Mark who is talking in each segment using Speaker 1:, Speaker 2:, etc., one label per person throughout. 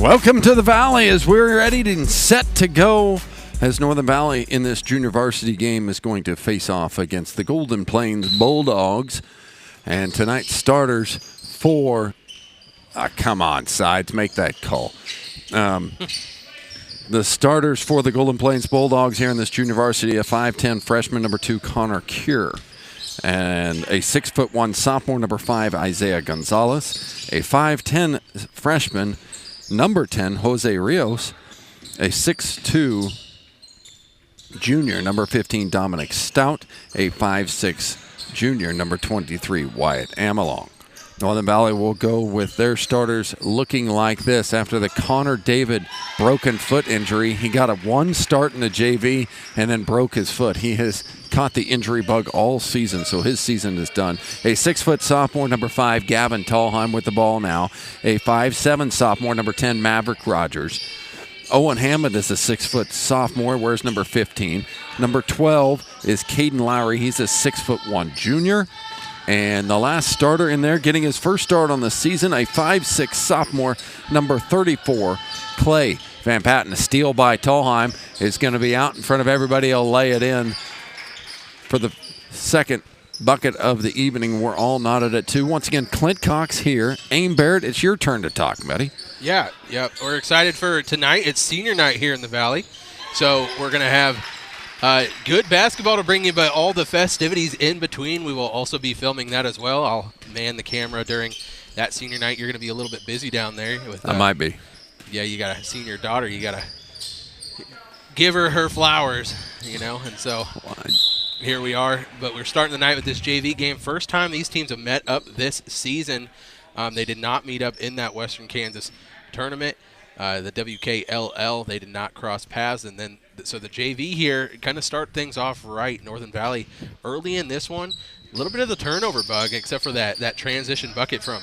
Speaker 1: Welcome to the Valley as we're ready and set to go as Northern Valley in this junior varsity game is going to face off against the Golden Plains Bulldogs. And tonight's starters for, come on, Sides, make that call. The starters for the Golden Plains Bulldogs here in this junior varsity, a 5'10 freshman, number 2, Connor Cure. And a 6'1" sophomore, number 5, Isaiah Gonzalez. A 5'10 freshman, number 10, Jose Rios. A 6'2 junior, number 15, Dominic Stout. A 5'6 junior, number 23, Wyatt Amelong. Northern Valley will go with their starters looking like this after the Connor David broken foot injury. He got one start in the JV and then broke his foot. He has caught the injury bug all season, so his season is done. A 6' sophomore, number 5, Gavin Tallheim with the ball now. A 5'7 sophomore, number 10, Maverick Rogers. Owen Hammond is a 6' sophomore, wears number 15. Number 12 is Caden Lowry. He's a 6'1" junior. And the last starter in there, getting his first start on the season, a 5'6 sophomore, number 34, Clay Van Patten. A steal by Tallheim is going to be out in front of everybody. He'll lay it in for the second bucket of the evening. We're all knotted at 2. Once again, Clint Cox here. Aim Barrett, it's your turn to talk, buddy.
Speaker 2: Yeah. We're excited for tonight. It's senior night here in the Valley. So we're going to have good basketball to bring you, but all the festivities in between, we will also be filming that as well. I'll man the camera during that senior night. You're going to be a little bit busy down there. With,
Speaker 1: I might be.
Speaker 2: Yeah, you got a senior daughter. You got to give her flowers, and so here we are. But we're starting the night with this JV game. First time these teams have met up this season. They did not meet up in that Western Kansas tournament. The WKLL, they did not cross paths, and then so the JV here kind of start things off right. Northern Valley early in this one, a little bit of the turnover bug, except for that transition bucket from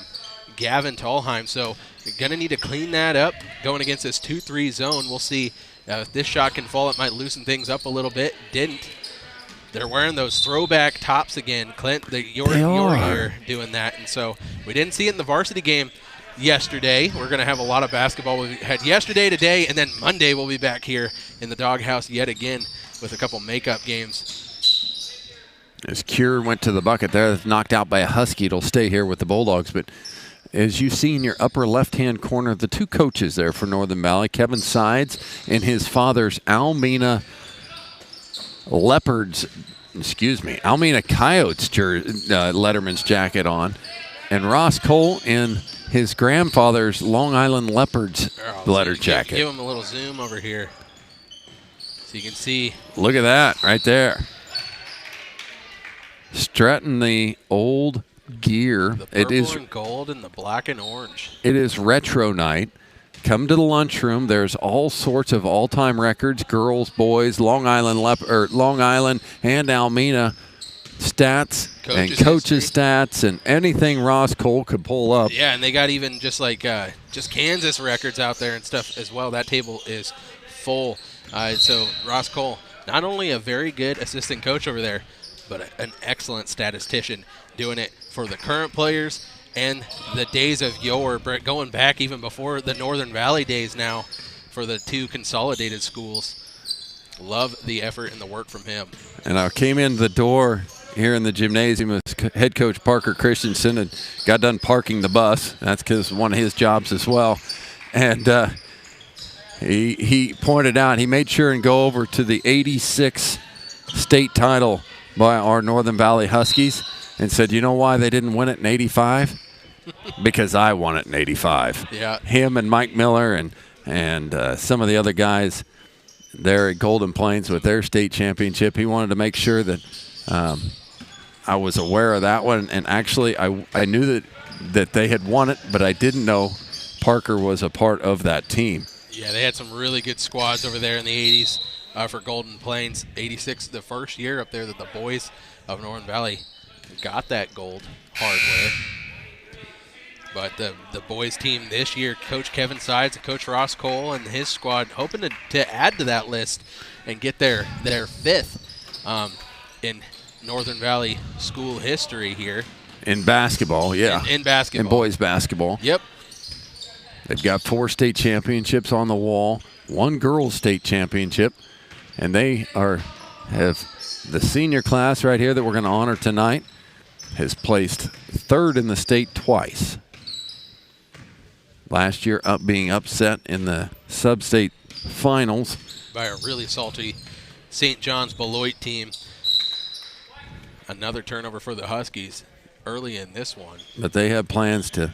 Speaker 2: Gavin Tallheim. So you're going to need to clean that up going against this 2-3 zone. We'll see if this shot can fall. It might loosen things up a little bit. Didn't. They're wearing those throwback tops again. Clint, you're here doing that, and so we didn't see it in the varsity game yesterday. We're going to have a lot of basketball. We had yesterday, today, and then Monday we'll be back here in the doghouse yet again with a couple makeup games.
Speaker 1: As Cure went to the bucket there, knocked out by a Husky. It'll stay here with the Bulldogs. But as you see in your upper left-hand corner, the two coaches there for Northern Valley, Kevin Sides and his father's Almena Coyotes Letterman's jacket on, and Ross Cole in his grandfather's Long Island Leopards letter jacket.
Speaker 2: Give him a little zoom over here so you can see.
Speaker 1: Look at that right there. Strutting the old gear.
Speaker 2: The purple and gold and the black and orange.
Speaker 1: It is retro night. Come to the lunchroom. There's all sorts of all-time records, girls, boys, Long Island and Almena stats and coaches stats and anything Ross Cole could pull up.
Speaker 2: Yeah, and they got even just Kansas records out there and stuff as well. That table is full. So Ross Cole, not only a very good assistant coach over there, but an excellent statistician, doing it for the current players and the days of yore, going back even before the Northern Valley days now for the two consolidated schools. Love the effort and the work from him.
Speaker 1: And I came in the door here in the gymnasium with head coach Parker Christensen and got done parking the bus. That's because one of his jobs as well. And he pointed out, he made sure and go over to the 86 state title by our Northern Valley Huskies and said, you know why they didn't win it in 85? Because I won it in 85.
Speaker 2: Yeah.
Speaker 1: Him and Mike Miller and some of the other guys there at Golden Plains with their state championship. He wanted to make sure that I was aware of that one, and actually I knew that they had won it, but I didn't know Parker was a part of that team.
Speaker 2: Yeah, they had some really good squads over there in the 80s for Golden Plains. 86, the first year up there that the boys of Northern Valley got that gold hard way. But the boys team this year, Coach Kevin Sides and Coach Ross Cole and his squad, hoping to add to that list and get their fifth in Northern Valley school history here.
Speaker 1: In basketball, yeah.
Speaker 2: In basketball.
Speaker 1: In boys basketball.
Speaker 2: Yep.
Speaker 1: They've got 4 state championships on the wall, 1 girls state championship, and they have the senior class right here that we're going to honor tonight has placed 3rd in the state twice. Last year being upset in the sub-state finals
Speaker 2: by a really salty St. John's Beloit team. Another turnover for the Huskies early in this one.
Speaker 1: But they have plans to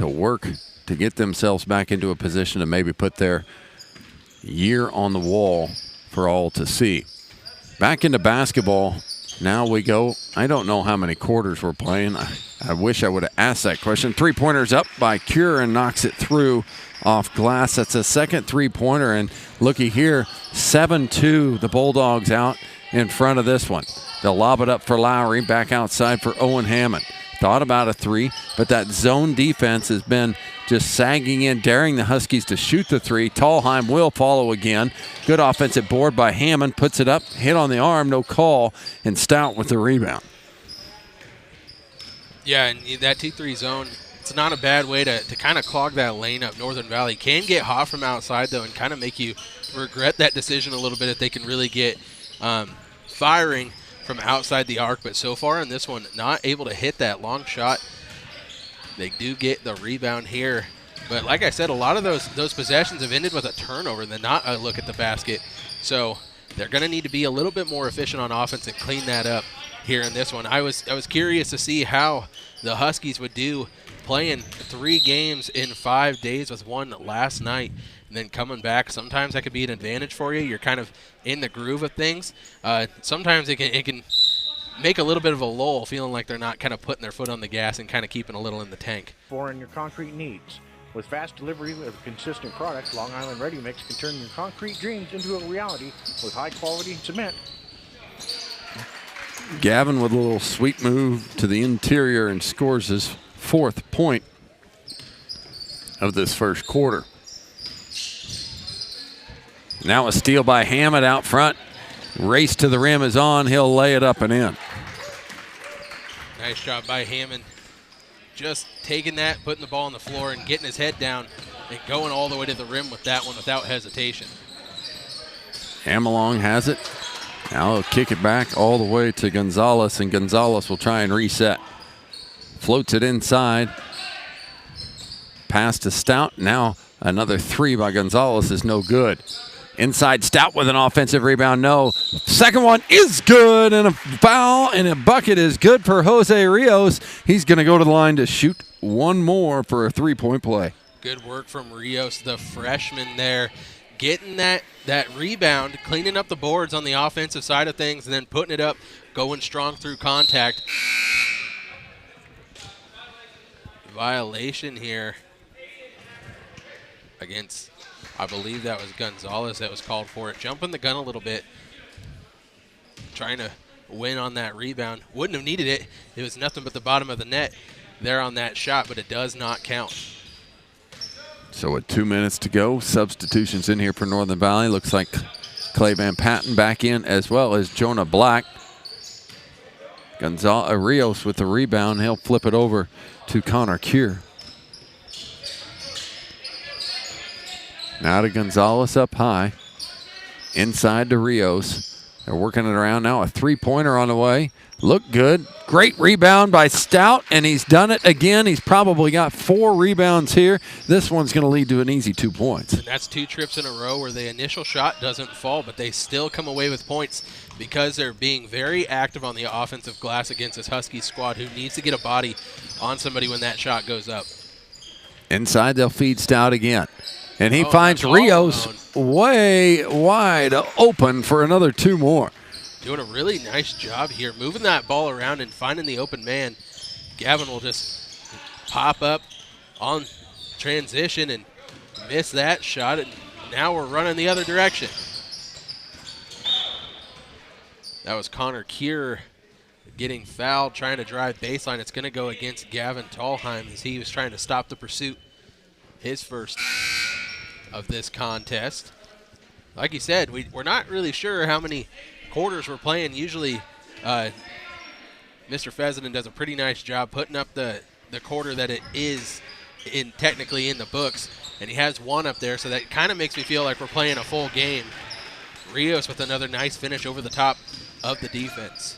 Speaker 1: work to get themselves back into a position to maybe put their year on the wall for all to see. Back into basketball. Now we go. I don't know how many quarters we're playing. I wish I would have asked that question. 3-pointers up by Cure and knocks it through off glass. That's a second 3-pointer. And looky here, 7-2, the Bulldogs out in front of this one. They'll lob it up for Lowry, back outside for Owen Hammond. Thought about a 3, but that zone defense has been just sagging in, daring the Huskies to shoot the 3. Tallheim will follow again. Good offensive board by Hammond. Puts it up, hit on the arm, no call, and Stout with the rebound.
Speaker 2: Yeah, and that 2-3 zone, it's not a bad way to kind of clog that lane up. Northern Valley can get hot from outside, though, and kind of make you regret that decision a little bit if they can really get firing from outside the arc. But so far in this one, not able to hit that long shot. They do get the rebound here. But like I said, a lot of those possessions have ended with a turnover and then not a look at the basket. So they're going to need to be a little bit more efficient on offense and clean that up here in this one. I was curious to see how the Huskies would do playing 3 games in 5 days with one last night and then coming back. Sometimes that could be an advantage for you. You're kind of in the groove of things. Sometimes it can make a little bit of a lull, feeling like they're not kind of putting their foot on the gas and kind of keeping a little in the tank.
Speaker 3: For your concrete needs. With fast delivery of a consistent product, Long Island Ready Mix can turn your concrete dreams into a reality with high-quality cement.
Speaker 1: Gavin with a little sweet move to the interior and scores his 4th point of this first quarter. Now a steal by Hammond out front. Race to the rim is on. He'll lay it up and in.
Speaker 2: Nice job by Hammond. Just taking that, putting the ball on the floor, and getting his head down and going all the way to the rim with that one without hesitation.
Speaker 1: Amelong has it. Now he'll kick it back all the way to Gonzalez, and Gonzalez will try and reset. Floats it inside. Pass to Stout. Now another 3 by Gonzalez is no good. Inside, Stout with an offensive rebound. No. Second one is good, and a foul and a bucket is good for Jose Rios. He's going to go to the line to shoot one more for a 3-point play.
Speaker 2: Good work from Rios, the freshman there, getting that rebound, cleaning up the boards on the offensive side of things, and then putting it up, going strong through contact. Violation here against, I believe that was Gonzalez that was called for it. Jumping the gun a little bit, trying to win on that rebound. Wouldn't have needed it. It was nothing but the bottom of the net there on that shot, but it does not count.
Speaker 1: So with 2 minutes to go, substitutions in here for Northern Valley. Looks like Clay Van Patten back in as well as Jonah Black. Rios with the rebound. He'll flip it over to Connor Cure. Now to Gonzalez up high. Inside to Rios. They're working it around now. A 3-pointer on the way. Look good. Great rebound by Stout, and he's done it again. He's probably got 4 rebounds here. This one's going to lead to an easy 2 points.
Speaker 2: And that's 2 trips in a row where the initial shot doesn't fall, but they still come away with points because they're being very active on the offensive glass against this Huskies squad who needs to get a body on somebody when that shot goes up.
Speaker 1: Inside, they'll feed Stout again. And he finds Rios way wide open for another 2 more.
Speaker 2: Doing a really nice job here, moving that ball around and finding the open man. Gavin will just pop up on transition and miss that shot, and now we're running the other direction. That was Connor Cure getting fouled, trying to drive baseline. It's going to go against Gavin Tallheim as he was trying to stop the pursuit. His first of this contest. Like you said, we're not really sure how many quarters we're playing. Usually Mr. Fessenden does a pretty nice job putting up the quarter that it is technically in the books, and he has one up there, so that kind of makes me feel like we're playing a full game. Rios with another nice finish over the top of the defense.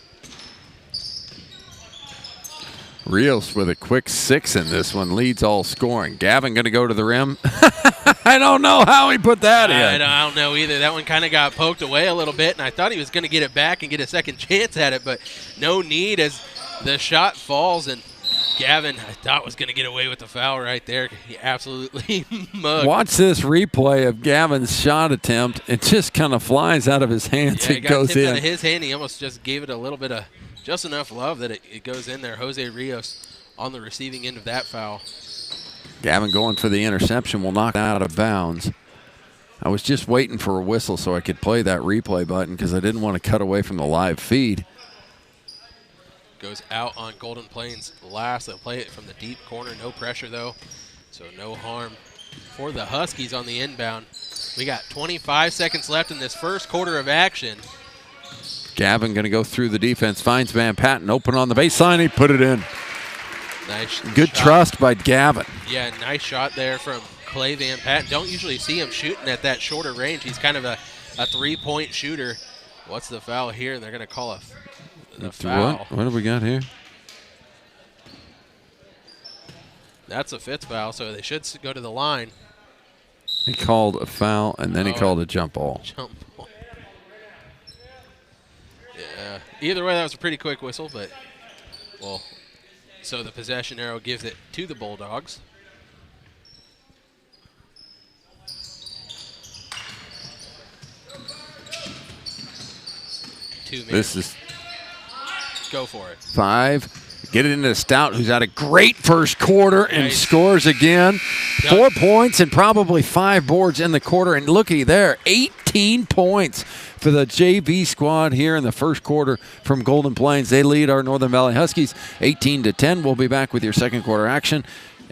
Speaker 1: Rios with a quick 6 in this one, leads all scoring. Gavin going to go to the rim. I don't know how he put that in.
Speaker 2: I don't know either. That one kind of got poked away a little bit, and I thought he was going to get it back and get a second chance at it, but no need as the shot falls, and Gavin, I thought, was going to get away with the foul right there. He absolutely mugged.
Speaker 1: Watch this replay of Gavin's shot attempt. It just kind of flies out of his hands.
Speaker 2: Yeah,
Speaker 1: it goes
Speaker 2: tipped
Speaker 1: in.
Speaker 2: out of his hand. He almost just gave it a little bit of just enough love that it goes in there. Jose Rios on the receiving end of that foul.
Speaker 1: Gavin going for the interception will knock it out of bounds. I was just waiting for a whistle so I could play that replay button because I didn't want to cut away from the live feed.
Speaker 2: Goes out on Golden Plains last. They'll play it from the deep corner. No pressure, though, so no harm for the Huskies on the inbound. We got 25 seconds left in this first quarter of action.
Speaker 1: Gavin going to go through the defense, finds Van Patten open on the baseline. He put it in.
Speaker 2: Nice
Speaker 1: Good
Speaker 2: shot.
Speaker 1: trust by Gavin.
Speaker 2: Yeah, nice shot there from Clay Van Patten. Don't usually see him shooting at that shorter range. He's kind of a three-point shooter. What's the foul here? They're going to call a foul.
Speaker 1: What have we got here?
Speaker 2: That's a fifth foul, so they should go to the line.
Speaker 1: He called a foul, and then he called a jump ball.
Speaker 2: Jump ball. Yeah. Either way, that was a pretty quick whistle, but, well, so the possession arrow gives it to the Bulldogs.
Speaker 1: This is
Speaker 2: go for it.
Speaker 1: 5. Get it into Stout, who's had a great first quarter and
Speaker 2: Nice.
Speaker 1: scores again.
Speaker 2: Yep.
Speaker 1: 4 points and probably 5 boards in the quarter. And looky there, 18 points for the JV squad here in the first quarter from Golden Plains. They lead our Northern Valley Huskies 18-10. We'll be back with your second quarter action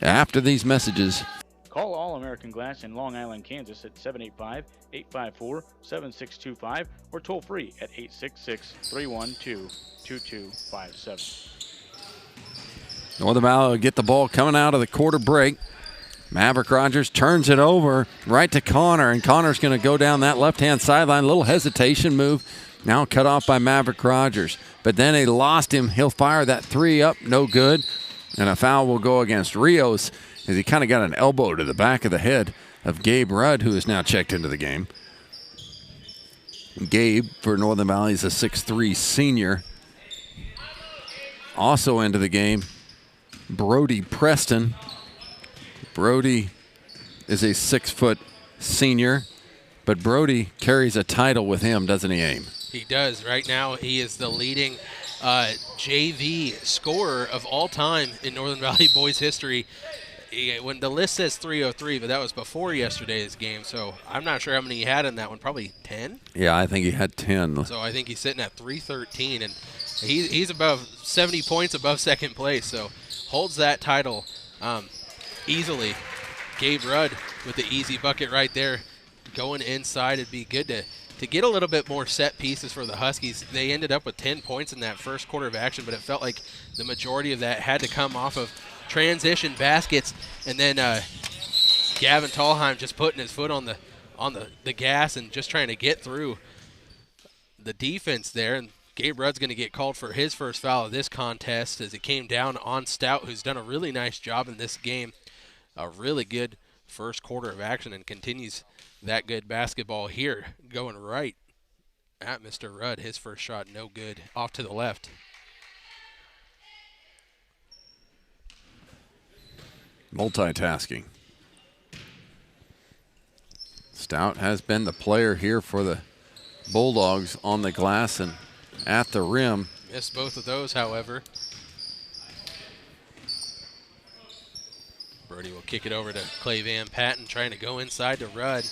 Speaker 1: after these messages.
Speaker 4: Call All-American Glass in Long Island, Kansas at 785-854-7625 or toll free at 866-312-2257.
Speaker 1: Northern Valley will get the ball coming out of the quarter break. Maverick Rogers turns it over right to Connor, and Connor's going to go down that left-hand sideline. A little hesitation move. Now cut off by Maverick Rogers. But then they lost him. He'll fire that 3 up. No good. And a foul will go against Rios as he kind of got an elbow to the back of the head of Gabe Rudd, who is now checked into the game. Gabe, for Northern Valley, is a 6'3 senior. Also into the game, Brody Preston. Brody is a 6 senior, but Brody carries a title with him, doesn't he, Aim?
Speaker 2: He does. Right now, he is the leading JV scorer of all time in Northern Valley boys history. When the list says 303, but that was before yesterday's game, so I'm not sure how many he had in that one. Probably 10?
Speaker 1: Yeah, I think he had 10.
Speaker 2: So I think he's sitting at 313, and he's above 70 points above second place, so holds that title easily. Gabe Rudd with the easy bucket right there. Going inside, it'd be good to get a little bit more set pieces for the Huskies. They ended up with 10 points in that first quarter of action, but it felt like the majority of that had to come off of transition baskets, and then Gavin Tallheim just putting his foot on the gas and just trying to get through the defense there. And Gabe Rudd's going to get called for his first foul of this contest as it came down on Stout, who's done a really nice job in this game. A really good first quarter of action and continues that good basketball here, going right at Mr. Rudd. His first shot no good, off to the left.
Speaker 1: Multitasking. Stout has been the player here for the Bulldogs on the glass and at the rim.
Speaker 2: Missed both of those, however. Brody will kick it over to Clay Van Patten, trying to go inside to Rudd.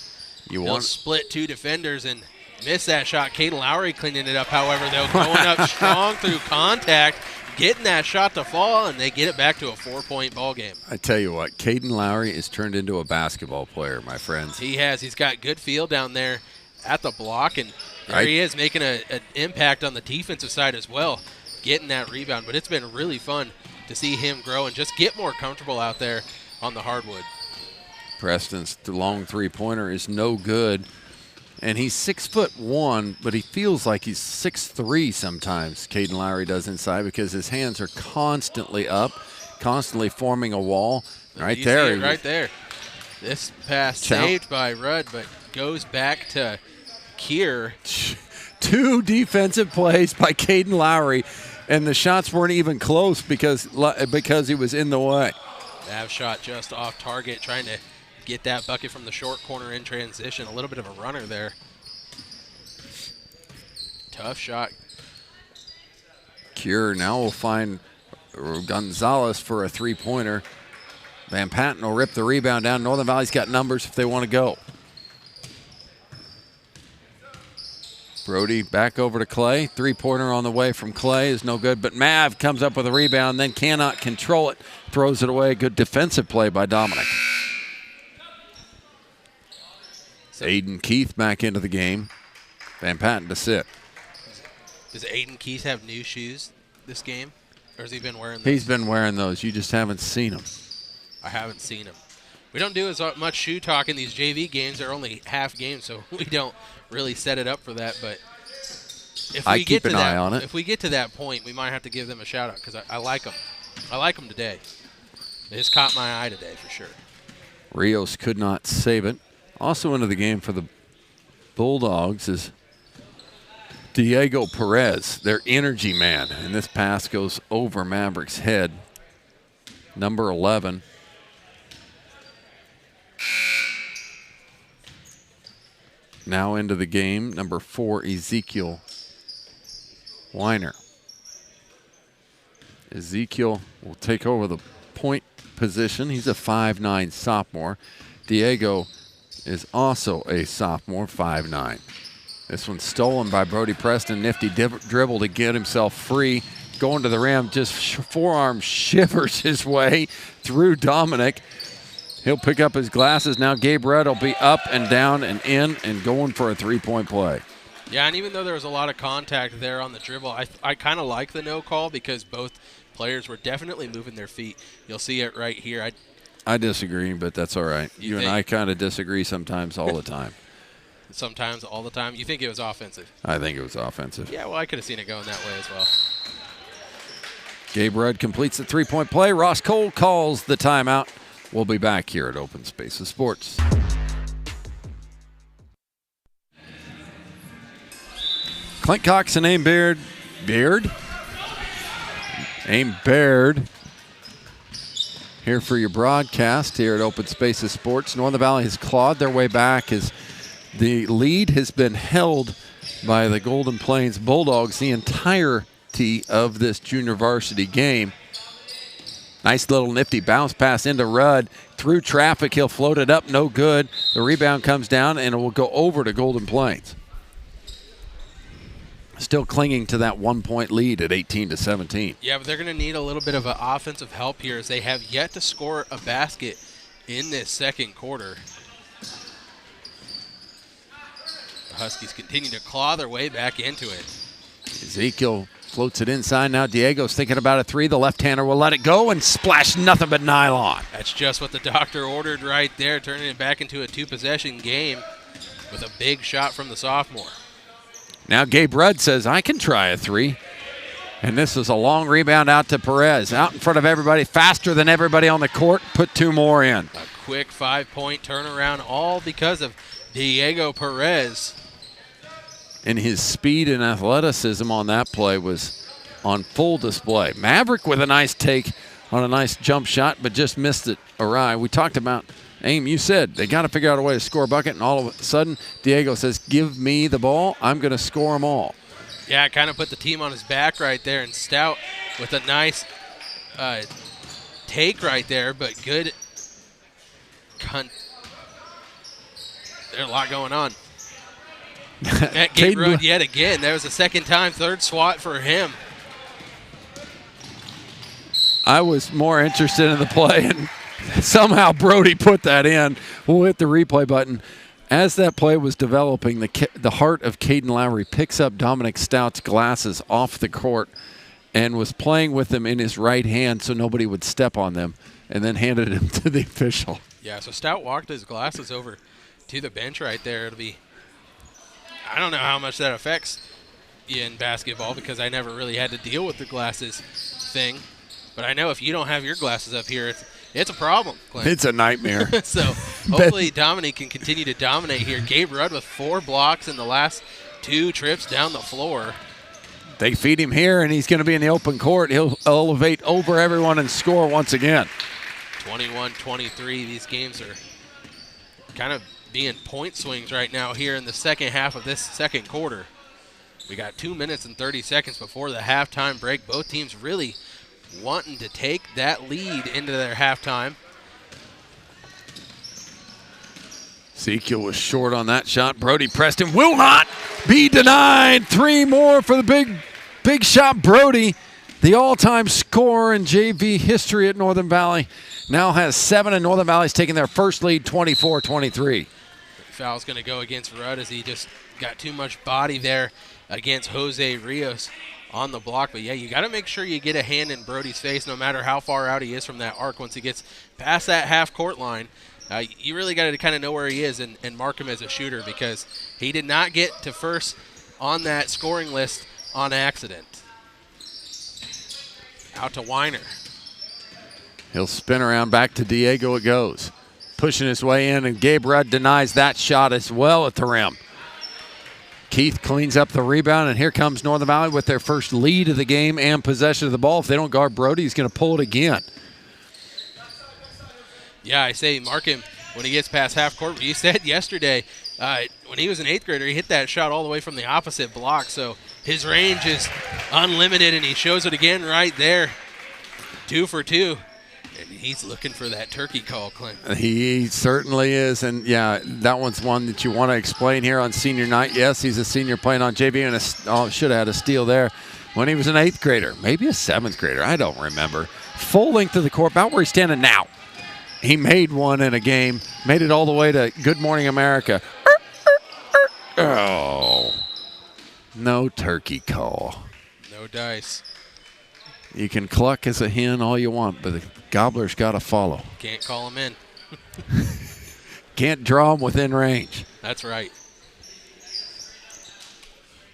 Speaker 2: He'll split 2 defenders and miss that shot. Caden Lowry cleaning it up, however, though, going up strong through contact, getting that shot to fall, and they get it back to a 4-point ball game.
Speaker 1: I tell you what, Caden Lowry is turned into a basketball player, my friends.
Speaker 2: He has. He's got good feel down there at the block, and there he is making an impact on the defensive side as well, getting that rebound. But it's been really fun to see him grow and just get more comfortable out there on the hardwood.
Speaker 1: Preston's long three-pointer is no good. And he's 6'1", but he feels like he's 6'3" sometimes, Caden Lowry does inside, because his hands are constantly up, constantly forming a wall. Right
Speaker 2: You
Speaker 1: there.
Speaker 2: see it right there. This pass saved by Rudd, but goes back to Kier.
Speaker 1: 2 defensive plays by Caden Lowry, and the shots weren't even close because he was in the way.
Speaker 2: Nav shot just off target, trying to get that bucket from the short corner in transition. A little bit of a runner there. Tough shot.
Speaker 1: Kier now will find Gonzalez for a three-pointer. Van Patten will rip the rebound down. Northern Valley's got numbers if they want to go. Brody back over to Clay. Three-pointer on the way from Clay is no good, but Mav comes up with a rebound, then cannot control it, throws it away. Good defensive play by Dominic. Aiden Keith back into the game. Van Patten to sit.
Speaker 2: Does Aiden Keith have new shoes this game? Or has he been wearing those?
Speaker 1: He's been wearing those. You just haven't seen them.
Speaker 2: I haven't seen him. We don't do as much shoe talk in these JV games. They're only half games, so we don't really set it up for that. But if
Speaker 1: I
Speaker 2: we
Speaker 1: keep
Speaker 2: get to
Speaker 1: an
Speaker 2: that,
Speaker 1: eye on it.
Speaker 2: If we get to that point, we might have to give them a shout out because I like them. I like them today. They just caught my eye today for sure.
Speaker 1: Rios could not save it. Also into the game for the Bulldogs is Diego Perez, their energy man. And this pass goes over Maverick's head. Number 11. Now into the game, number 4, Ezekiel Weiner. Ezekiel will take over the point position. He's a 5'9" sophomore. Diego is also a sophomore, 5'9". This one's stolen by Brody Preston. Nifty dribble to get himself free. Going to the rim, just forearm shivers his way through Dominic. He'll pick up his glasses. Now Gabe Rudd will be up and down and in and going for a three-point play.
Speaker 2: Yeah, and even though there was a lot of contact there on the dribble, I kind of like the no call because both players were definitely moving their feet. You'll see it right here.
Speaker 1: I disagree, but that's all right. You and I kind of disagree sometimes all the time.
Speaker 2: Sometimes, all the time. You think it was offensive?
Speaker 1: I think it was offensive.
Speaker 2: Yeah, well, I could have seen it going that way as well.
Speaker 1: Gabe Rudd completes the three-point play. Ross Cole calls the timeout. We'll be back here at Open Spaces Sports. Clint Cox and Aim Baird. Aim Baird here for your broadcast here at Open Spaces Sports. Northern Valley has clawed their way back as the lead has been held by the Golden Plains Bulldogs the entirety of this junior varsity game. Nice little nifty bounce pass into Rudd. Through traffic, he'll float it up, no good. The rebound comes down, and it will go over to Golden Plains. Still clinging to that 1-point lead at 18-17.
Speaker 2: Yeah, but they're going to need a little bit of offensive help here as they have yet to score a basket in this second quarter. The Huskies continue to claw their way back into it.
Speaker 1: Ezekiel floats it inside. Now Diego's thinking about a three. The left-hander will let it go and splash nothing but nylon.
Speaker 2: That's just what the doctor ordered right there, turning it back into a two-possession game with a big shot from the sophomore.
Speaker 1: Now Gabe Rudd says, I can try a three. And this is a long rebound out to Perez. Out in front of everybody, faster than everybody on the court. Put 2 more in.
Speaker 2: A quick 5-point turnaround, all because of Diego Perez.
Speaker 1: And his speed and athleticism on that play was on full display. Maverick with a nice take on a nice jump shot, but just missed it awry. We talked about, Aim, you said they got to figure out a way to score a bucket, and all of a sudden, Diego says, give me the ball. I'm going to score them all.
Speaker 2: Yeah, kind of put the team on his back right there, and Stout with a nice take right there, but good. There's a lot going on. At Gabe Rudd yet again. That was the second time, third swat for him.
Speaker 1: I was more interested in the play, and somehow Brody put that in. We'll hit the replay button. As that play was developing, the heart of Caden Lowry picks up Dominic Stout's glasses off the court and was playing with them in his right hand so nobody would step on them. and then handed him to the official.
Speaker 2: Yeah, so Stout walked his glasses over to the bench right there. It'll be, I don't know how much that affects you in basketball because I never really had to deal with the glasses thing. But I know if you don't have your glasses up here, it's a problem, Clint.
Speaker 1: It's a nightmare.
Speaker 2: So hopefully Dominique can continue to dominate here. Gabe Rudd with 4 blocks in the last 2 trips down the floor.
Speaker 1: They feed him here, and he's going to be in the open court. He'll elevate over everyone and score once again.
Speaker 2: 21-23. These games are kind of being point swings right now here in the second half of this second quarter. We got 2 minutes and 30 seconds before the halftime break. Both teams really wanting to take that lead into their halftime.
Speaker 1: Ezekiel was short on that shot. Brody Preston will not be denied. 3 more for the big shot. Brody, the all-time scorer in JV history at Northern Valley, now has 7, and Northern Valley's taking their first lead 24-23.
Speaker 2: Foul's going to go against Rudd as he just got too much body there against Jose Rios on the block. But, yeah, you got to make sure you get a hand in Brody's face no matter how far out he is from that arc. Once he gets past that half-court line, you really got to kind of know where he is and mark him as a shooter because he did not get to first on that scoring list on accident. Out to Weiner.
Speaker 1: He'll spin around, back to Diego it goes. Pushing his way in, and Gabe Rudd denies that shot as well at the rim. Keith cleans up the rebound, and here comes Northern Valley with their first lead of the game and possession of the ball. If they don't guard Brody, he's going to pull it again.
Speaker 2: Yeah, I say mark him when he gets past half court. You said yesterday when he was an 8th grader, he hit that shot all the way from the opposite block. So his range is unlimited, and he shows it again right there. 2 for 2. And he's looking for that turkey call, Clint.
Speaker 1: He certainly is. And, yeah, that one's one that you want to explain here on senior night. Yes, he's a senior playing on JV, and should have had a steal there when he was an 8th grader, maybe a 7th grader. I don't remember. Full length of the court, about where he's standing now. He made one in a game, made it all the way to Good Morning America. Oh, no turkey call.
Speaker 2: No dice.
Speaker 1: You can cluck as a hen all you want, but the gobbler's got to follow.
Speaker 2: Can't call him in.
Speaker 1: Can't draw him within range.
Speaker 2: That's right.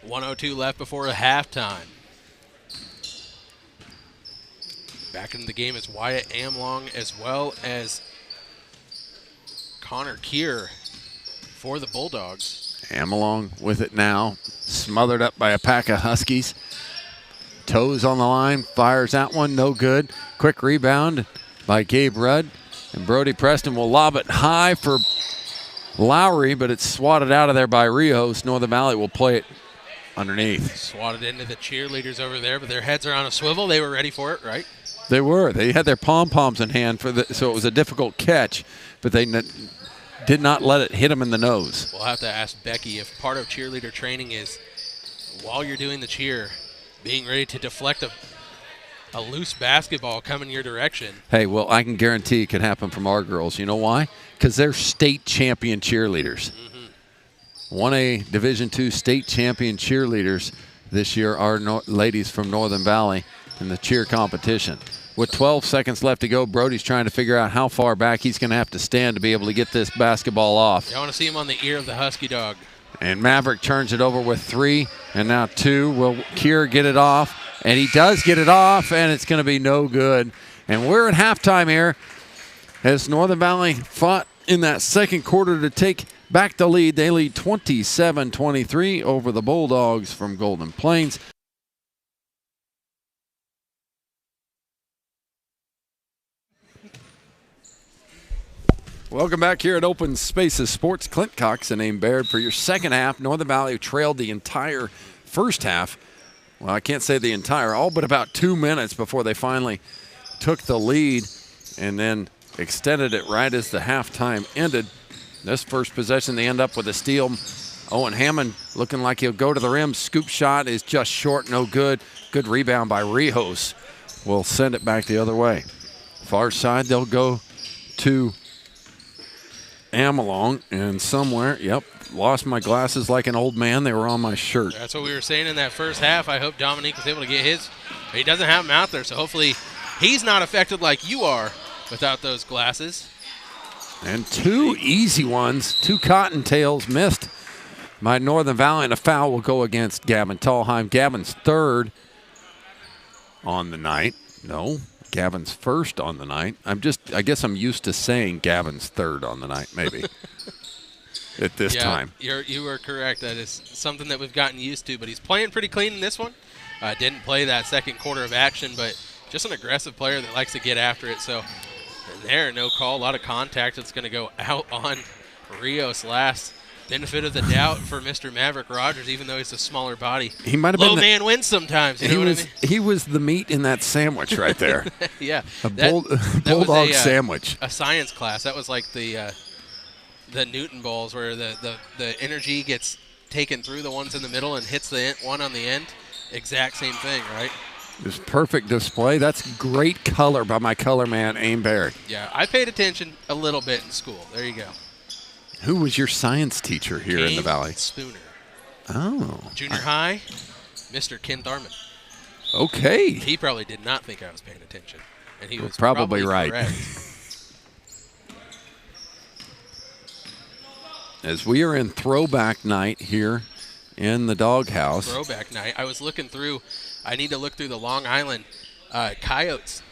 Speaker 2: 1:02 left before the halftime. Back in the game is Wyatt Amlong as well as Connor Keir for the Bulldogs.
Speaker 1: Amlong with it now, smothered up by a pack of Huskies. Toes on the line, fires that one, no good. Quick rebound by Gabe Rudd, and Brody Preston will lob it high for Lowry, but it's swatted out of there by Rios. Northern Valley will play it underneath.
Speaker 2: Swatted into the cheerleaders over there, but their heads are on a swivel. They were ready for it, right?
Speaker 1: They were. They had their pom-poms in hand, so it was a difficult catch, but they did not let it hit them in the nose.
Speaker 2: We'll have to ask Becky if part of cheerleader training is, while you're doing the cheer, being ready to deflect a loose basketball coming your direction.
Speaker 1: Hey, well, I can guarantee it could happen from our girls. You know why? Because they're state champion cheerleaders. 1A Division II state champion cheerleaders this year are ladies from Northern Valley in the cheer competition. With 12 seconds left to go, Brody's trying to figure out how far back he's going to have to stand to be able to get this basketball off.
Speaker 2: I want to see him on the ear of the Husky dog.
Speaker 1: And Maverick turns it over with 3, and now 2. Will Keir get it off? And he does get it off, and it's going to be no good. And we're at halftime here as Northern Valley fought in that second quarter to take back the lead. They lead 27-23 over the Bulldogs from Golden Plains. Welcome back here at Open Spaces Sports. Clint Cox and Aim Baird for your second half. Northern Valley trailed the entire first half. Well, I can't say the entire, all but about 2 minutes before they finally took the lead and then extended it right as the halftime ended. This first possession, they end up with a steal. Owen Hammond looking like he'll go to the rim. Scoop shot is just short, no good. Good rebound by Rios. Will send it back the other way. Far side, they'll go to Amlong, and somewhere, lost my glasses like an old man. They were on my shirt.
Speaker 2: That's what we were saying in that first half. I hope Dominique was able to get his. He doesn't have them out there, so hopefully he's not affected like you are without those glasses.
Speaker 1: And 2 easy ones, 2 cottontails missed by Northern Valley, and a foul will go against Gavin Tallheim. Gavin's third on the night. No, Gavin's first on the night. I guess I'm used to saying Gavin's third on the night, maybe. At this time.
Speaker 2: You were correct. That is something that we've gotten used to, but he's playing pretty clean in this one. Didn't play that second quarter of action, but just an aggressive player that likes to get after it. So there, no call, a lot of contact. It's going to go out on Rios. Last benefit of the doubt for Mr. Maverick Rogers, even though he's a smaller body.
Speaker 1: He might have
Speaker 2: Low
Speaker 1: been
Speaker 2: man wins sometimes. You know what I mean?
Speaker 1: He was the meat in that sandwich right there.
Speaker 2: Yeah.
Speaker 1: A
Speaker 2: that
Speaker 1: bulldog
Speaker 2: was
Speaker 1: sandwich.
Speaker 2: A science class. That was like the Newton balls where the energy gets taken through the ones in the middle and hits the one on the end. Exact same thing, right?
Speaker 1: This perfect display. That's great color by my color man, Aim Baird.
Speaker 2: Yeah, I paid attention a little bit in school. There you go.
Speaker 1: Who was your science teacher here in the Valley?
Speaker 2: Spooner.
Speaker 1: Oh.
Speaker 2: Junior high, Mr. Ken Tharman.
Speaker 1: Okay.
Speaker 2: He probably did not think I was paying attention, and he was
Speaker 1: probably right.
Speaker 2: correct.
Speaker 1: As we are in throwback night here in the doghouse.
Speaker 2: Throwback night. I was looking through. I need to look through the Long Island Coyotes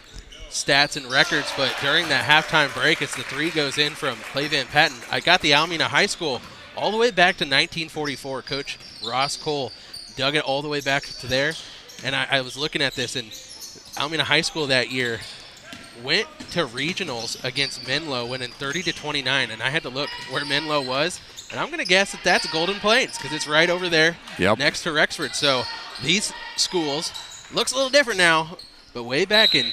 Speaker 2: stats and records, but during that halftime break, as the 3 goes in from Clay Van Patten, I got the Alameda High School all the way back to 1944. Coach Ross Cole dug it all the way back to there, and I was looking at this, and Alameda High School that year went to regionals against Menlo, winning 30-29, and I had to look where Menlo was, and I'm going to guess that that's Golden Plains because it's right over there next to Rexford. So these schools, looks a little different now, but way back in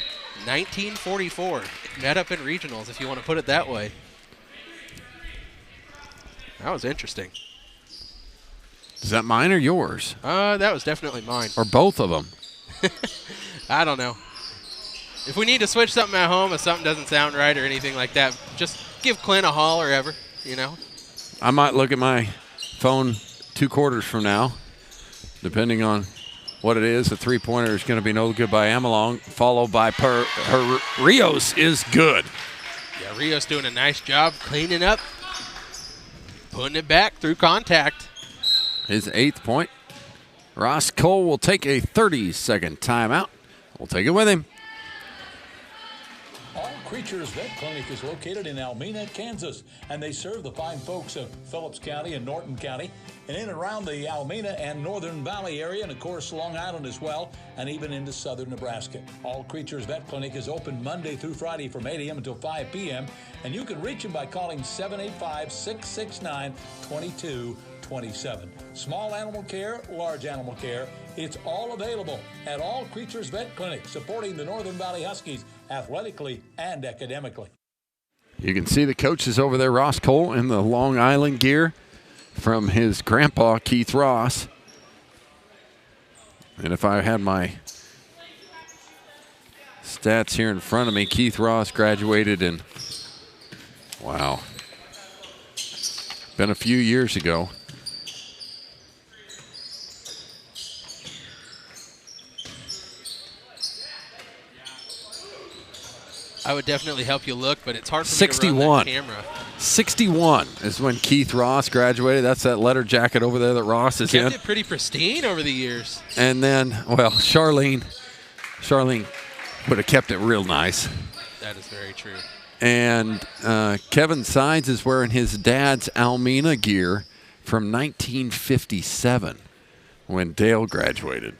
Speaker 2: 1944, met up in regionals, if you want to put it that way. That was interesting.
Speaker 1: Is that mine or yours?
Speaker 2: That was definitely mine.
Speaker 1: Or both of them?
Speaker 2: I don't know. If we need to switch something at home, if something doesn't sound right or anything like that, just give Clint a haul or ever, you know.
Speaker 1: I might look at my phone 2 quarters from now, depending on what it is. The 3-pointer is going to be no good by Amelong, followed by Rios is good.
Speaker 2: Yeah, Rios doing a nice job cleaning up, putting it back through contact.
Speaker 1: His 8th point. Ross Cole will take a 30-second timeout. We'll take it with him.
Speaker 5: All Creatures Vet Clinic is located in Almena, Kansas, and they serve the fine folks of Phillips County and Norton County, and in and around the Almena and Northern Valley area, and of course Long Island as well, and even into southern Nebraska. All Creatures Vet Clinic is open Monday through Friday from 8 a.m. until 5 p.m., and you can reach them by calling 785-669-2227. Small animal care, large animal care, it's all available at All Creatures Vet Clinic, supporting the Northern Valley Huskies athletically and academically.
Speaker 1: You can see the coaches over there, Ross Cole in the Long Island gear from his grandpa, Keith Ross. And if I had my stats here in front of me, Keith Ross graduated in, wow, been a few years ago.
Speaker 2: I would definitely help you look, but it's hard for
Speaker 1: 61.
Speaker 2: me to run that camera.
Speaker 1: 61 is when Keith Ross graduated. That's that letter jacket over there that Ross is in.
Speaker 2: Kept it pretty pristine over the years.
Speaker 1: And then, well, Charlene would have kept it real nice.
Speaker 2: That is very true.
Speaker 1: And Kevin Sides is wearing his dad's Almena gear from 1957 when Dale graduated.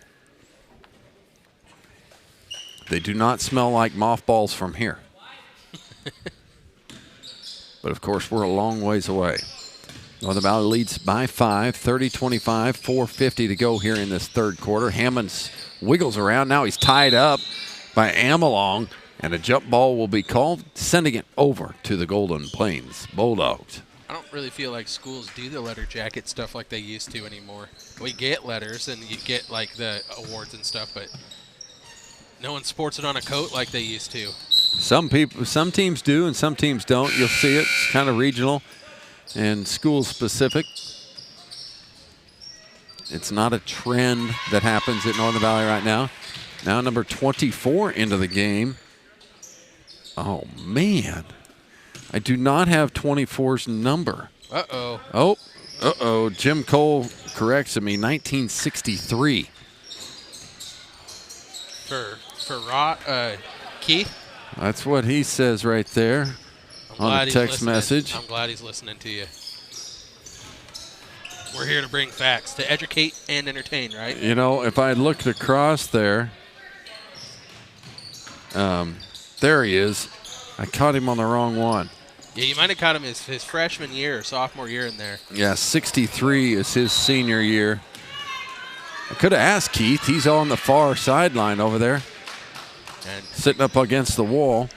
Speaker 1: They do not smell like mothballs from here. But, of course, we're a long ways away. Northern Valley leads by 5, 30-25, 4:50 to go here in this third quarter. Hammonds wiggles around. Now he's tied up by Amelong, and a jump ball will be called, sending it over to the Golden Plains Bulldogs.
Speaker 2: I don't really feel like schools do the letter jacket stuff like they used to anymore. We get letters and you get, like, the awards and stuff, but no one sports it on a coat like they used to.
Speaker 1: Some teams do and some teams don't. You'll see it. It's kind of regional and school specific. It's not a trend that happens at Northern Valley right now. Now number 24 into the game Oh, man. I do not have 24's number.
Speaker 2: Uh-oh.
Speaker 1: Oh, uh-oh. Jim Cole corrects me. 1963.
Speaker 2: For Keith?
Speaker 1: That's what he says right there on the text message.
Speaker 2: I'm glad he's listening to you. We're here to bring facts, to educate and entertain, right?
Speaker 1: You know, if I looked across there, there he is. I caught him on the wrong one.
Speaker 2: Yeah, you might have caught him his freshman year or sophomore year in there.
Speaker 1: Yeah, 63 is his senior year. I could have asked Keith. He's on the far sideline over there,
Speaker 2: And
Speaker 1: sitting up against the wall.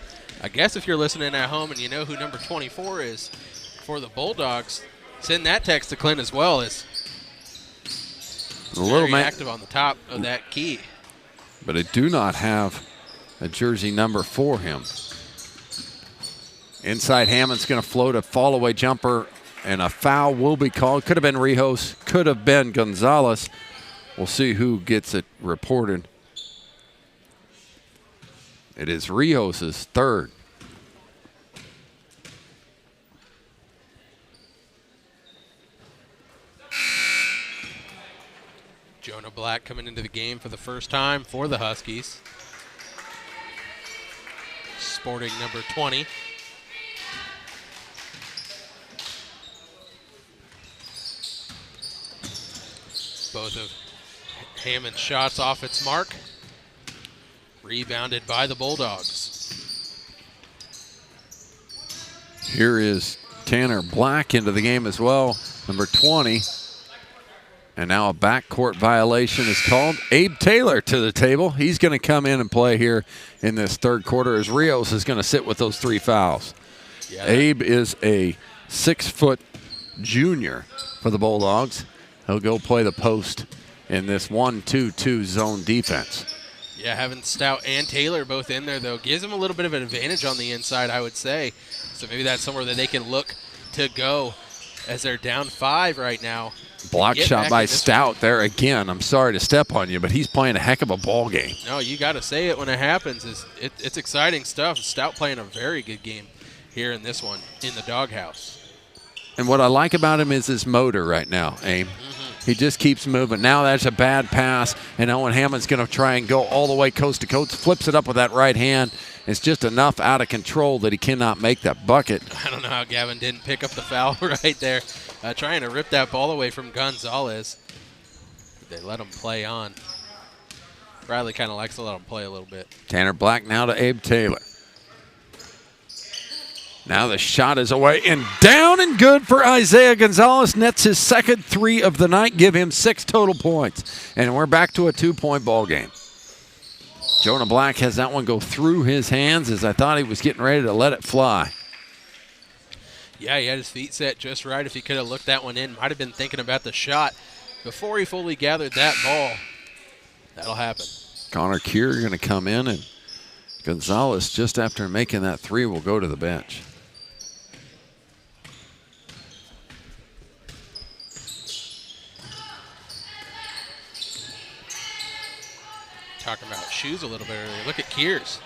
Speaker 2: I guess if you're listening at home and you know who number 24 is for the Bulldogs, send that text to Clint as well. Is
Speaker 1: The little
Speaker 2: very
Speaker 1: man,
Speaker 2: active on the top of that key.
Speaker 1: but I do not have a jersey number for him. Inside Hammond's going to float a fall-away jumper, and a foul will be called. Could have been Rijos, could have been Gonzalez. We'll see who gets it reported. It is Rijos' third.
Speaker 2: Jonah Black coming into the game for the first time for the Huskies. Sporting number 20. Both of Hammond's shots off its mark. Rebounded by the Bulldogs.
Speaker 1: Here is Tanner Black into the game as well, number 20. And now a backcourt violation is called. Abe Taylor to the table. He's going to come in and play here in this third quarter as Rios is going to sit with those 3 fouls.
Speaker 2: Yeah,
Speaker 1: Abe is a 6-foot junior for the Bulldogs. He'll go play the post in this 1-2-2 zone defense.
Speaker 2: Yeah, having Stout and Taylor both in there, though, gives them a little bit of an advantage on the inside, I would say. So maybe that's somewhere that they can look to go as they're down 5 right now.
Speaker 1: Block
Speaker 2: Get
Speaker 1: shot
Speaker 2: back
Speaker 1: by
Speaker 2: in this
Speaker 1: Stout there again. I'm sorry to step on you, but he's playing a heck of a ball game.
Speaker 2: No, you got to say it when it happens. It's exciting stuff. Stout playing a very good game here in this one in the doghouse.
Speaker 1: And what I like about him is his motor right now, Aim. He just keeps moving. Now that's a bad pass, and Owen Hammond's going to try and go all the way coast to coast, flips it up with that right hand. It's just enough out of control that he cannot make that bucket.
Speaker 2: I don't know how Gavin didn't pick up the foul right there, trying to rip that ball away from Gonzalez. They let him play on. Bradley kind of likes to let him play a little bit.
Speaker 1: Tanner Black now to Abe Taylor. Now the shot is away and down and good for Isaiah Gonzalez. Nets his second 3 of the night, give him 6 total points. And we're back to a 2-point ball game. Jonah Black has that one go through his hands as I thought he was getting ready to let it fly.
Speaker 2: Yeah, he had his feet set just right. If he could have looked that one in, might have been thinking about the shot before he fully gathered that ball. That'll happen.
Speaker 1: Connor Keir going to come in, and Gonzalez, just after making that 3, will go to the bench.
Speaker 2: Talking about shoes a little bit earlier. Look at Kears.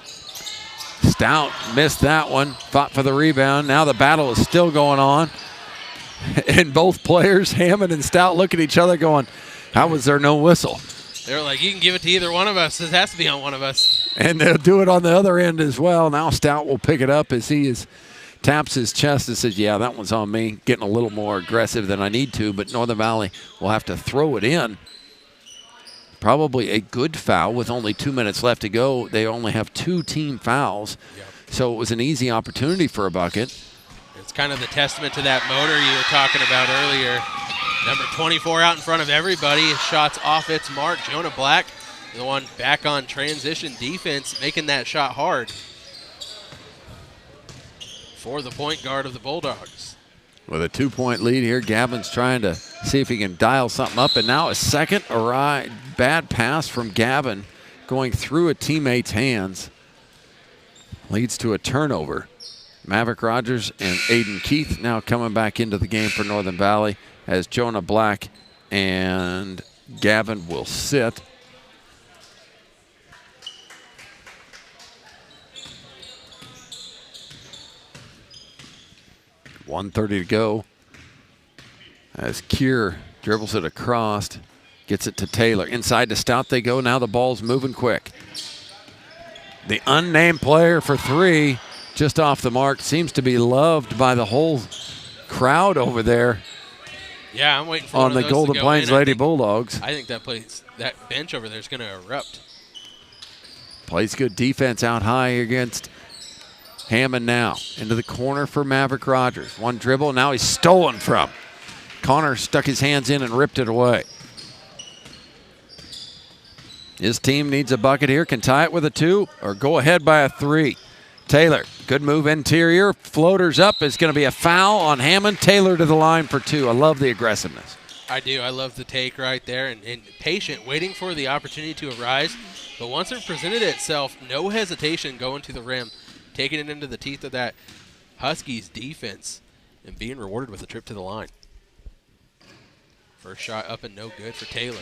Speaker 1: Stout missed that one, fought for the rebound. Now the battle is still going on. And both players, Hammond and Stout, look at each other going, how was there no whistle?
Speaker 2: They were like, you can give it to either one of us. This has to be on one of us.
Speaker 1: And they'll do it on the other end as well. Now Stout will pick it up as he taps his chest and says, yeah, that one's on me. Getting a little more aggressive than I need to, but Northern Valley will have to throw it in. Probably a good foul with only 2 minutes left to go. They only have 2 team fouls.
Speaker 2: Yep.
Speaker 1: So it was an easy opportunity for a bucket.
Speaker 2: It's kind of the testament to that motor you were talking about earlier. Number 24 out in front of everybody. His shot's off its mark. Jonah Black, the one back on transition defense, making that shot hard for the point guard of the Bulldogs.
Speaker 1: With a 2-point lead here, Gavin's trying to see if he can dial something up. And now a second bad pass from Gavin going through a teammate's hands leads to a turnover. Maverick Rogers and Aiden Keith now coming back into the game for Northern Valley as Jonah Black and Gavin will sit. 1:30 to go. As Kier dribbles it across, gets it to Taylor. Inside to Stout they go. Now the ball's moving quick. The unnamed player for three, just off the mark, seems to be loved by the whole crowd over there
Speaker 2: Yeah, I'm waiting for
Speaker 1: on
Speaker 2: one of
Speaker 1: the
Speaker 2: those
Speaker 1: Golden
Speaker 2: to go
Speaker 1: Plains
Speaker 2: in.
Speaker 1: Lady Bulldogs.
Speaker 2: I think that bench over there is going to erupt.
Speaker 1: Plays good defense out high against Hammond now. Into the corner for Maverick Rogers. One dribble, now he's stolen from. Connor stuck his hands in and ripped it away. His team needs a bucket here, can tie it with a 2 or go ahead by a 3. Taylor, good move interior, floaters up. It's going to be a foul on Hammond. Taylor to the line for 2. I love the aggressiveness.
Speaker 2: I do. I love the take right there and patient, waiting for the opportunity to arise. But once it presented itself, no hesitation going to the rim, taking it into the teeth of that Huskies defense and being rewarded with a trip to the line. First shot up and no good for Taylor.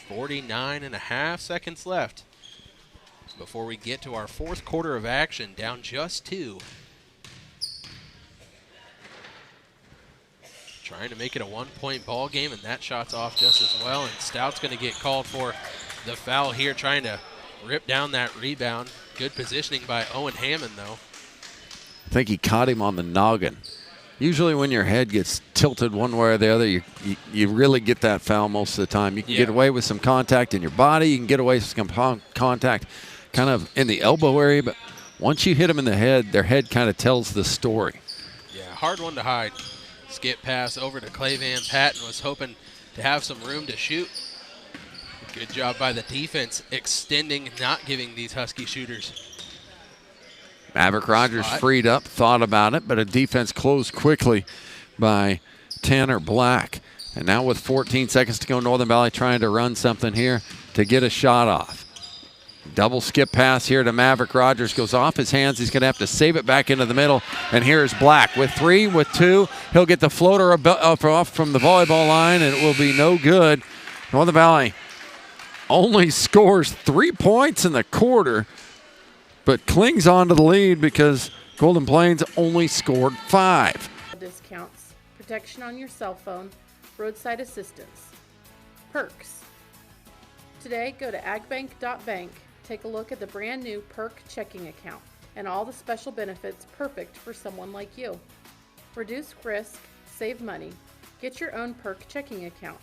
Speaker 2: 49.5 seconds left before we get to our fourth quarter of action, down just 2. Trying to make it a 1-point ball game, and that shot's off just as well. And Stout's going to get called for the foul here, trying to rip down that rebound. Good positioning by Owen Hammond, though.
Speaker 1: I think he caught him on the noggin. Usually when your head gets tilted one way or the other, you really get that foul most of the time. You can get away with some contact in your body. You can get away with some contact kind of in the elbow area. But once you hit them in the head, their head kind of tells the story.
Speaker 2: Yeah, hard one to hide. Skip pass over to Clay Van Patten, was hoping to have some room to shoot. Good job by the defense, extending, not giving these Husky shooters.
Speaker 1: Maverick Rogers freed up, thought about it, but a defense closed quickly by Tanner Black. And now with 14 seconds to go, Northern Valley trying to run something here to get a shot off. Double skip pass here to Maverick Rogers. Goes off his hands. He's going to have to save it back into the middle. And here's Black with 3, with 2. He'll get the floater off from the volleyball line, and it will be no good. Northern Valley only scores 3 points in the quarter, but clings on to the lead because Golden Plains only scored 5.
Speaker 6: Discounts, protection on your cell phone, roadside assistance, perks. Today, go to agbank.bank. Take a look at the brand new Perk checking account and all the special benefits perfect for someone like you. Reduce risk, save money. Get your own Perk checking account.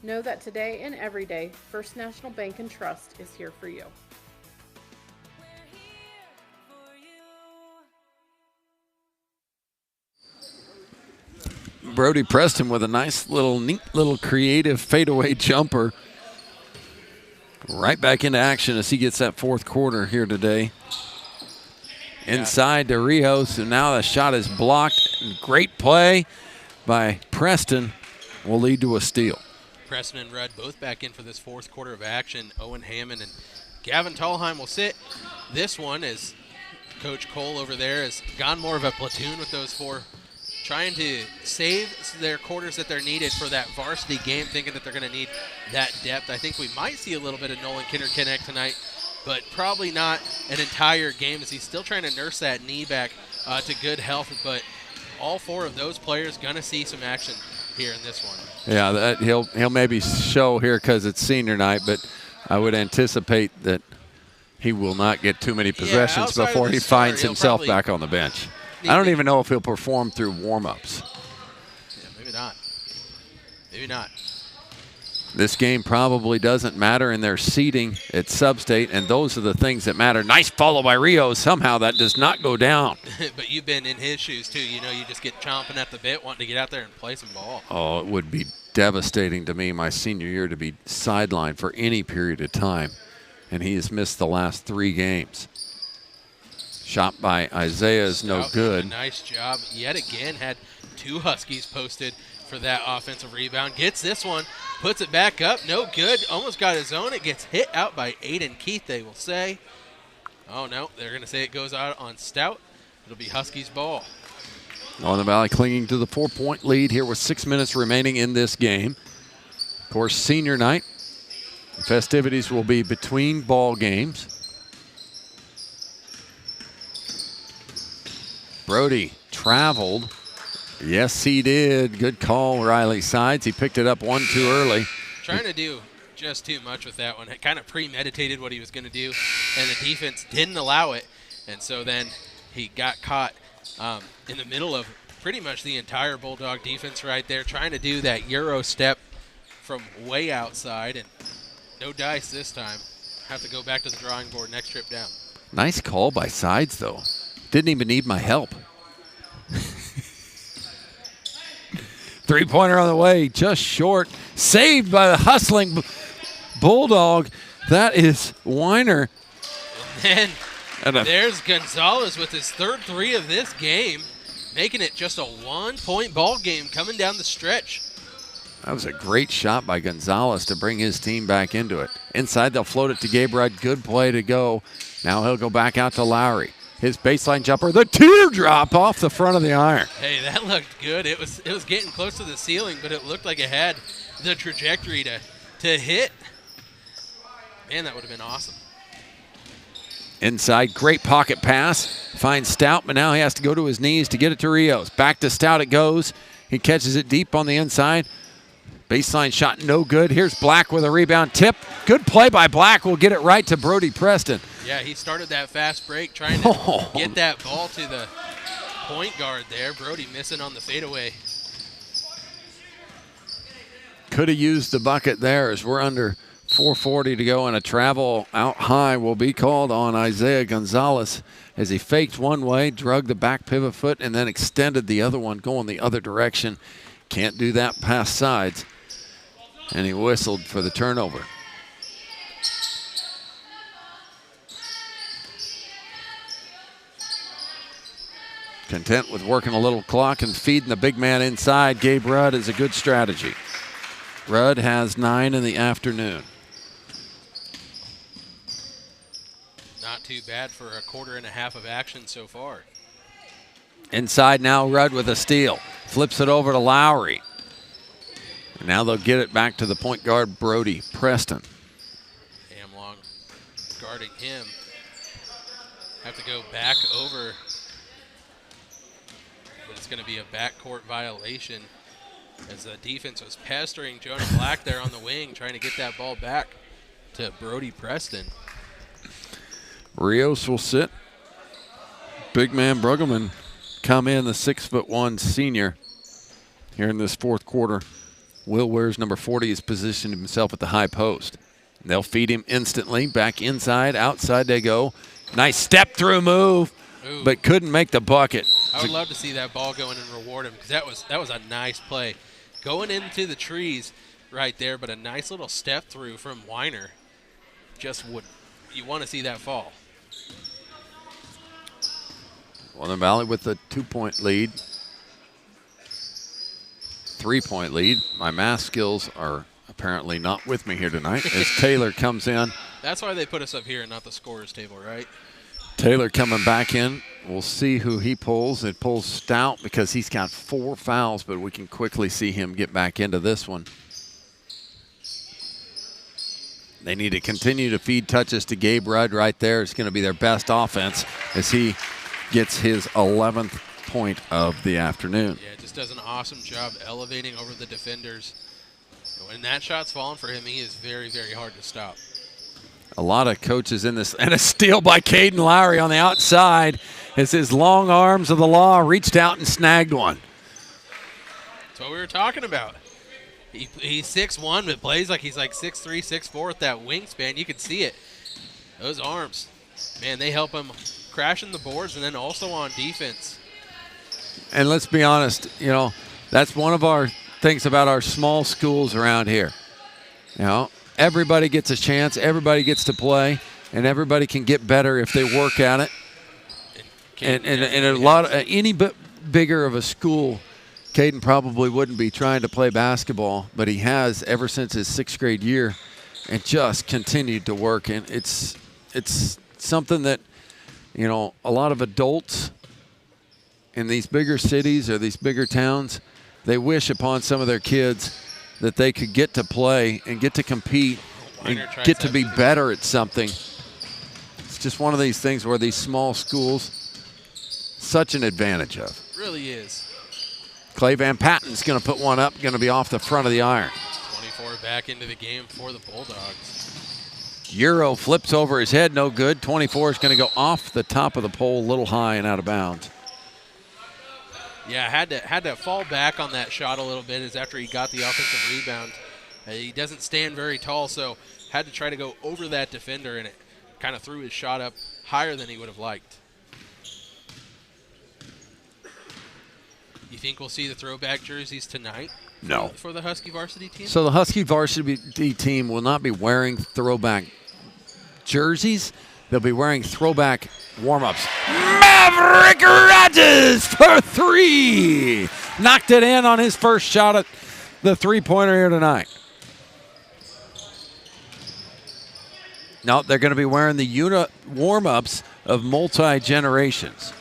Speaker 6: Know that today and every day, First National Bank and Trust is here for you.
Speaker 1: Brody Preston with a nice little, neat little creative fadeaway jumper. Right back into action as he gets that fourth quarter here today. Inside to Rios, and now the shot is blocked. Great play by Preston will lead to a steal.
Speaker 2: Preston and Rudd both back in for this fourth quarter of action. Owen Hammond and Gavin Tallheim will sit. This one is Coach Cole over there has gone more of a platoon with those 4, trying to save their quarters that they're needed for that varsity game, thinking that they're going to need that depth. I think we might see a little bit of Nolan Kinderknecht tonight, but probably not an entire game, as he's still trying to nurse that knee back to good health. But all 4 of those players going to see some action here in this one.
Speaker 1: Yeah, he'll maybe show here because it's senior night, but I would anticipate that he will not get too many possessions before he finds himself back on the bench. I don't even know if he'll perform through warm-ups.
Speaker 2: Yeah, maybe not. Maybe not.
Speaker 1: This game probably doesn't matter in their seeding at Sub-State, and those are the things that matter. Nice follow by Rio. Somehow that does not go down.
Speaker 2: But you've been in his shoes, too. You know, you just get chomping at the bit, wanting to get out there and play some ball.
Speaker 1: Oh, it would be devastating to me my senior year to be sidelined for any period of time, and he has missed the last 3 games. Shot by Isaiah is no good.
Speaker 2: Nice job. Yet again, had 2 Huskies posted for that offensive rebound. Gets this one, puts it back up. No good. Almost got his own. It gets hit out by Aiden Keith, they will say. Oh, no. They're going to say it goes out on Stout. It'll be Huskies ball.
Speaker 1: Northern Valley clinging to the 4-point lead here with 6 minutes remaining in this game. Of course, senior night. The festivities will be between ball games. Brody traveled. Yes, he did. Good call, Riley Sides. He picked it up one too early.
Speaker 2: Trying to do just too much with that one. It kind of premeditated what he was going to do, and the defense didn't allow it. And so then he got caught in the middle of pretty much the entire Bulldog defense right there, trying to do that Euro step from way outside, and no dice this time. Have to go back to the drawing board next trip down.
Speaker 1: Nice call by Sides, though. Didn't even need my help. Three-pointer on the way, just short. Saved by the hustling Bulldog. That is Weiner.
Speaker 2: And there's Gonzalez with his third three of this game, making it just a one-point ball game coming down the stretch.
Speaker 1: That was a great shot by Gonzalez to bring his team back into it. Inside, they'll float it to Gabe Rudd. Good play to go. Now he'll go back out to Lowry. His baseline jumper, the teardrop off the front of the iron.
Speaker 2: Hey, that looked good. It was getting close to the ceiling, but it looked like it had the trajectory to hit. Man, that would have been awesome.
Speaker 1: Inside, great pocket pass. Finds Stout, but now he has to go to his knees to get it to Rios. Back to Stout it goes. He catches it deep on the inside. Baseline shot, no good. Here's Black with a rebound tip. Good play by Black. Will get it right to Brody Preston.
Speaker 2: Yeah, he started that fast break trying to get that ball to the point guard there. Brody missing on the fadeaway.
Speaker 1: Could have used the bucket there as we're under 4:40 to go, and a travel out high will be called on Isaiah Gonzalez as he faked one way, drug the back pivot foot, and then extended the other one going the other direction. Can't do that past Sides. And he whistled for the turnover. Content with working a little clock and feeding the big man inside, Gabe Rudd is a good strategy. Rudd has 9 in the afternoon.
Speaker 2: Not too bad for a quarter and a half of action so far.
Speaker 1: Inside now, Rudd with a steal. Flips it over to Lowry. And now they'll get it back to the point guard, Brody Preston.
Speaker 2: Amlong guarding him. Have to go back over. But it's going to be a backcourt violation as the defense was pestering Jonah Black there on the wing, trying to get that ball back to Brody Preston.
Speaker 1: Rios will sit. Big man Bruggeman come in, the 6'1" senior here in this fourth quarter. Will Wares, number 40, has positioned himself at the high post. They'll feed him instantly. Back inside, outside they go. Nice step-through move, but couldn't make the bucket.
Speaker 2: I would love to see that ball go in and reward him because that was a nice play. Going into the trees right there, but a nice little step-through from Weiner. You want to see that fall.
Speaker 1: Northern Valley with the 2-point lead. 3-point lead. My math skills are apparently not with me here tonight as Taylor comes in.
Speaker 2: That's why they put us up here and not the scorer's table, right?
Speaker 1: Taylor coming back in. We'll see who he pulls. It pulls Stout because he's got 4 fouls, but we can quickly see him get back into this one. They need to continue to feed touches to Gabe Rudd right there. It's going to be their best offense as he gets his 11th point of the afternoon.
Speaker 2: Yeah, just does an awesome job elevating over the defenders. When that shot's falling for him, he is very, very hard to stop.
Speaker 1: A lot of coaches in this, and a steal by Caden Lowry on the outside as his long arms of the law reached out and snagged one.
Speaker 2: That's what we were talking about. He's 6'1", but plays like he's like 6'3", 6'4" with that wingspan. You could see it. Those arms, man, they help him crashing the boards and then also on defense.
Speaker 1: And let's be honest, you know, that's one of our things about our small schools around here. You know, everybody gets a chance, everybody gets to play, and everybody can get better if they work at it. And a lot of any bit bigger of a school, Caden probably wouldn't be trying to play basketball, but he has ever since his 6th grade year and just continued to work. And it's something that, you know, a lot of adults in these bigger cities or these bigger towns, they wish upon some of their kids that they could get to play and get to compete and get to be better at something. It's just one of these things where these small schools, such an advantage of.
Speaker 2: Really really is.
Speaker 1: Clay Van Patten's going to put one up, going to be off the front of the iron.
Speaker 2: 24 back into the game for the Bulldogs.
Speaker 1: Euro flips over his head, no good. 24 is going to go off the top of the pole, a little high and out of bounds.
Speaker 2: Yeah, had to fall back on that shot a little bit as after he got the offensive rebound. He doesn't stand very tall, so had to try to go over that defender, and it kind of threw his shot up higher than he would have liked. You think we'll see the throwback jerseys tonight?
Speaker 1: No.
Speaker 2: For the Husky varsity team?
Speaker 1: So the Husky varsity team will not be wearing throwback jerseys. They'll be wearing throwback warm-ups. Maverick Rogers for 3. Knocked it in on his first shot at the three-pointer here tonight. No, they're going to be wearing the warm-ups of multi-generations.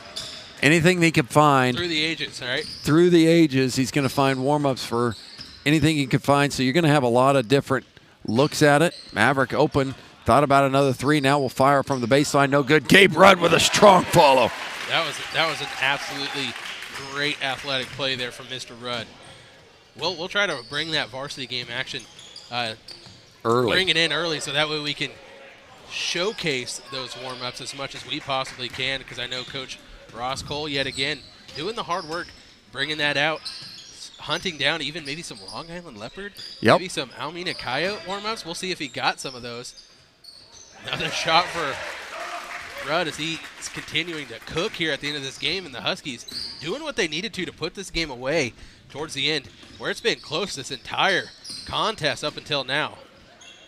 Speaker 1: Anything he can find.
Speaker 2: Through the ages, all right?
Speaker 1: Through the ages, he's going to find warm-ups for anything he can find. So you're going to have a lot of different looks at it. Maverick open. Thought about another 3. Now will fire from the baseline. No good. Gabe Rudd with a strong follow.
Speaker 2: That was an absolutely great athletic play there from Mr. Rudd. We'll try to bring that varsity game action
Speaker 1: Early.
Speaker 2: Bring it in early so that way we can showcase those warm-ups as much as we possibly can, because I know Coach Ross Cole, yet again, doing the hard work, bringing that out, hunting down even maybe some Long Island Leopard, maybe some Almena Coyote warm-ups. We'll see if he got some of those. Another shot for Rudd as he's continuing to cook here at the end of this game, and the Huskies doing what they needed to put this game away towards the end, where it's been close this entire contest up until now.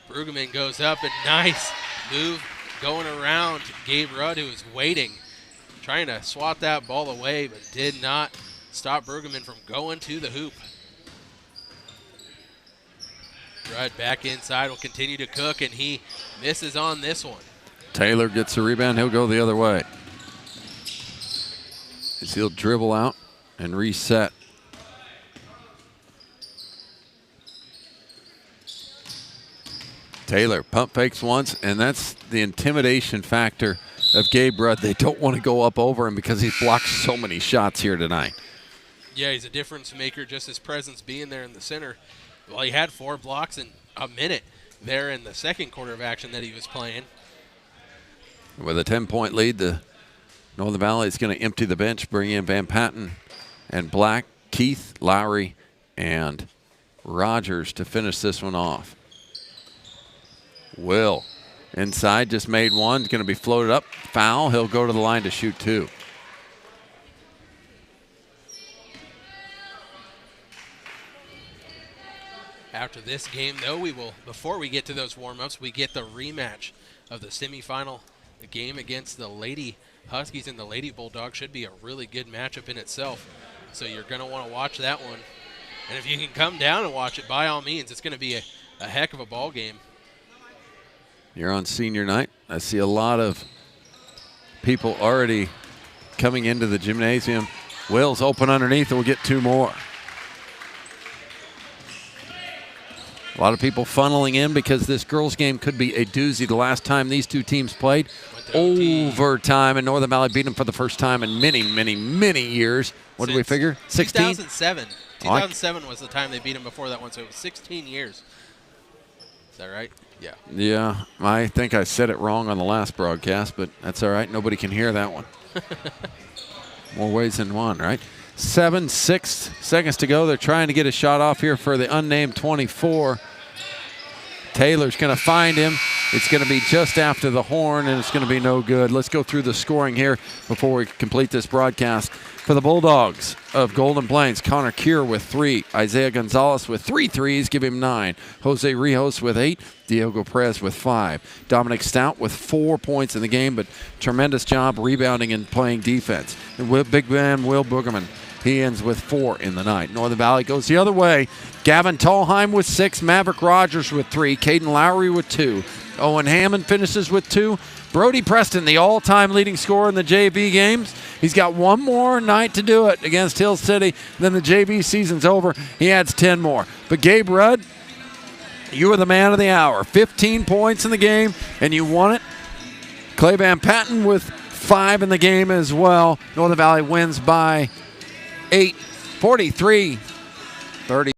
Speaker 2: Brueggemann goes up, and nice move going around Gabe Rudd, who was waiting, trying to swat that ball away, but did not stop Brueggemann from going to the hoop. Rudd back inside, will continue to cook, and he misses on this one.
Speaker 1: Taylor gets the rebound. He'll go the other way. He'll dribble out and reset. Taylor pump fakes once, and that's the intimidation factor of Gabe Rudd. They don't want to go up over him because he's blocked so many shots here tonight.
Speaker 2: Yeah, he's a difference maker, just his presence being there in the center. Well, he had 4 blocks in a minute there in the second quarter of action that he was playing.
Speaker 1: With a 10-point lead, the Northern Valley is going to empty the bench, bring in Van Patten and Black, Keith, Lowry, and Rogers to finish this one off. Will inside, just made one, going to be floated up. Foul, he'll go to the line to shoot 2.
Speaker 2: After this game, though, we will, before we get to those warm-ups, we get the rematch of the semifinal game against the Lady Huskies and the Lady Bulldogs. Should be a really good matchup in itself. So you're going to want to watch that one. And if you can come down and watch it, by all means, it's going to be a heck of a ball game.
Speaker 1: You're on senior night. I see a lot of people already coming into the gymnasium. Will's open underneath, and we'll get 2 more. A lot of people funneling in because this girls' game could be a doozy. The last time these two teams played, overtime, and Northern Valley beat them for the first time in many, many, many years. What did we figure? 16?
Speaker 2: 2007. 2007 was the time they beat them before that one, so it was 16 years. Is that right? Yeah.
Speaker 1: Yeah, I think I said it wrong on the last broadcast, but that's all right. Nobody can hear that one. More ways than one, right? 6 seconds to go. They're trying to get a shot off here for the unnamed 24. Taylor's going to find him. It's going to be just after the horn, and it's going to be no good. Let's go through the scoring here before we complete this broadcast. For the Bulldogs of Golden Plains, Connor Cure with 3. Isaiah Gonzalez with 3 threes, give him 9. Jose Rijos with 8. Diogo Perez with 5. Dominic Stout with 4 points in the game, but tremendous job rebounding and playing defense. And big man Will Brueggemann, he ends with 4 in the night. Northern Valley goes the other way. Gavin Tallheim with 6. Maverick Rogers with 3. Caden Lowry with 2. Owen Hammond finishes with 2. Brody Preston, the all-time leading scorer in the JV games. He's got 1 more night to do it against Hill City. Then the JV season's over. He adds 10 more. But Gabe Rudd, you were the man of the hour. 15 points in the game, and you won it. Clay Van Patten with 5 in the game as well. Northern Valley wins by 48-43, 30.